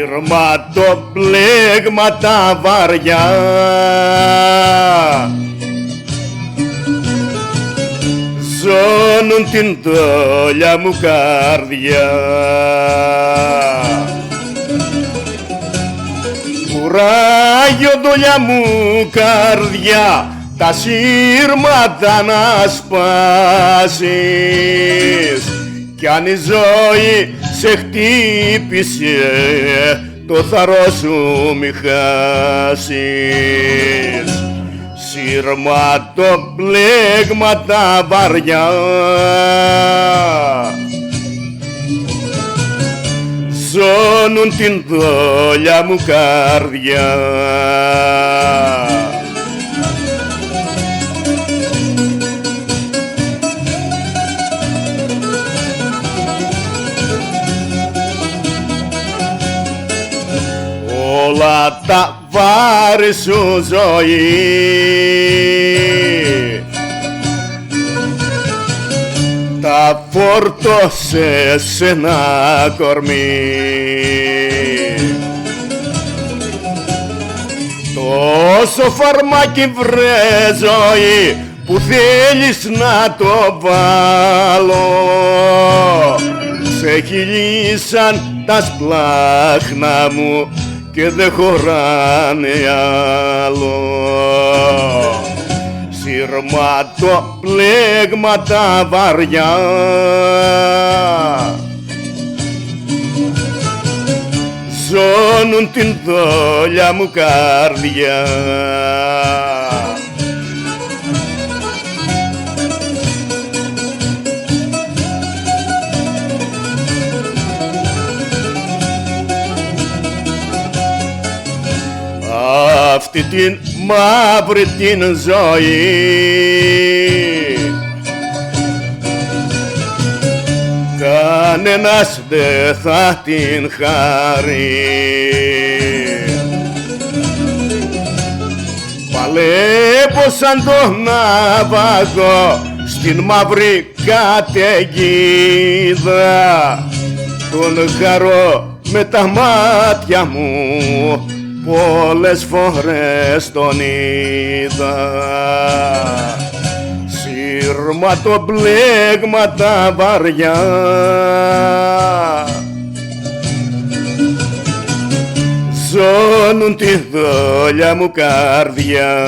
Σειρματοπλέγματα βαριά ζώνουν την δόλια μου καρδιά. Κουράγιο δόλια μου καρδιά, τα σύρματα να σπάσεις, κι αν η ζωή σε χτύπησε το θαρρό σου μη χάσεις. Σειρματοπλέγματα βαριά ζώνουν την δόλια μου καρδιά. Όλα τα βάρη σου ζωή τα φόρτωσε σε ένα κορμί. Τόσο φαρμάκι βρε ζωή που θέλεις να το βάλω, σε χυλίσαν τα σπλάχνα μου και δεν χωράνε άλλο. Σειρματοπλέγματα βαριά ζώνουν την δόλια μου καρδιά. Αυτή την μαύρη την ζωή κανένας δε θα την χαρεί. Παλεύω σαν τον ναυαγό στην μαύρη καταιγίδα, τον χαρώ με τα μάτια μου, πολλές φορές τον είδα. Σειρματοπλέγματα βαριά ζώνουν τη δόλια μου καρδιά.